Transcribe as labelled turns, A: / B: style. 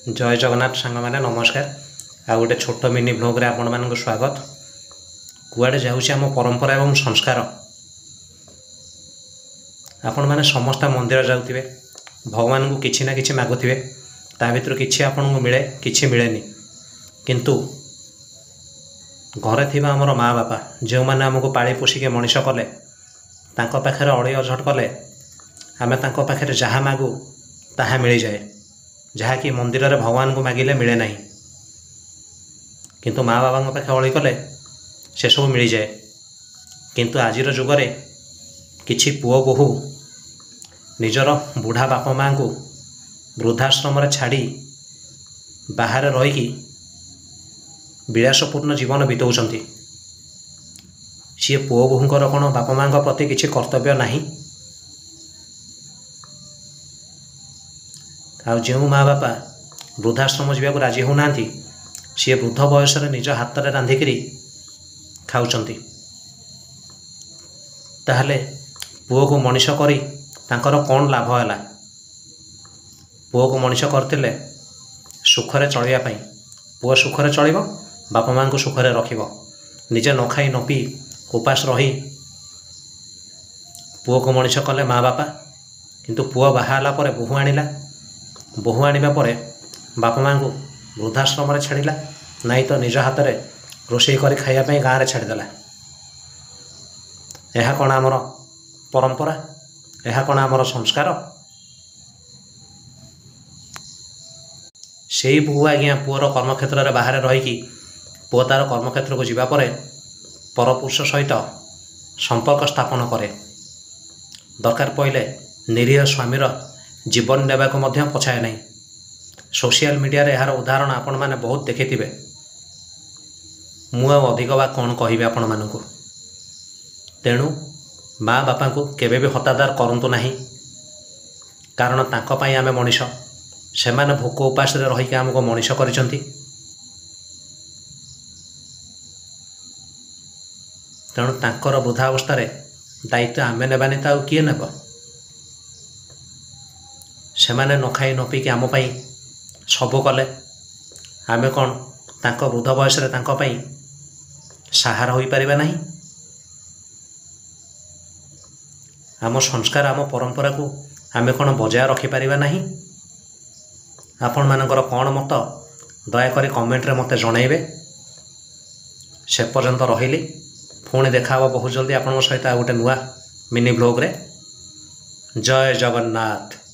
A: जय जगन्नाथ सांग मैंने नमस्कार। आ गोटे छोट मिनी ब्लॉग रे आपण मानक स्वागत। कुआडे जाऊँच आम परंपरा एवं संस्कार। आपण मैंने समस्त मंदिर जाऊे भगवान को किसी ना कि मागुवे ता भर कि आपन को मिले कि मिलेनि किंतु घरे थिबा हमर माँ बापा जो मैंने आमको पाली पोषिके मनीष कले पाखे अड़ी अझट कले आम पाखे जहाँ मागू ताहा मिल जाए जहाँकि मंदिर रे भगवान को मागिले मिले ना किंतु माँ बाबा पाखे अड़ी कले से सब मिल जाए। किंतु आजिर जुगरे किछि पुओ बोहू निजर बुढ़ा बापा माँ को वृद्धाश्रम छाड़ी बाहर रहीकि विलासपूर्ण जीवन बिताउछंती। सी पुओ बोहूंकर कौन बापा माँ प्रति किछि कर्तव्य नहीं? आउ जो माँ बापा वृद्धाश्रम जावाक राजी होना सी वृद्ध बयस निज हाथ में रांधिकी खाऊंट ताहले पुओ को मनीष करी तांकर कौन लाभ है? पुओ को मनीष करते सुखरे चलवाई पुओ सुखरे चलो बापा माँ को सुखरे रखिब निजे न खाई न पी उपास रही पुओ को मनीष कले माँ बापा। किंतु पुओ बाहाला परे बोहू आनिला बोहू आनिबा परे बापा माँ को वृद्धाश्रम छाड़िला नाई तो निज हाथ में रोषे कर खाइबापी गाँव में छाड़देला। यह कौन आमर परंपरा? यह कौन आमर संस्कार? से बो आज्ञा पुओर कर्मक्षेत्र में बाहर रहीकि पुओ तार कर्मक्षेत्र को जीवा परे परपुरुष सहित संपर्क स्थापन करे दरकार पड़े निरीह स्वामीर जीवन नेबा को मध्य पछाए नहीं। सोशल मीडिया रे यार उदाहरण आपण माने बहुत देखिथिबे। मु अधिक बा कौन कहिबे आपण मानकु। तेणु माँ बापा को केबे भी हतादार करंतु नहीं कारण तांको पई आमे मनीष से माने भोक उपास रे रही के हमको मनीष करिसंती। तेणु तांकर वृद्धावस्था रे दायित्व आमे नेबानी ताउ किए नेब? से माने न खाई न पी के आम पई सबू कले आमे कौन तांको वृद्ध बयस रे तांको पई सहारा होई परिबा नहीं? आम संस्कार आम परंपरा को आमे कौन बजाय रखी परिबा नहीं? आपण मानकर कौन मत दयाकोरी कमेंट रे मते जणाइबे। से पर्यंत रहिली पुणी देखा बहुत जल्दी आपण सहित गोटे नुआ मिनी ब्लॉग रे। जय जगन्नाथ।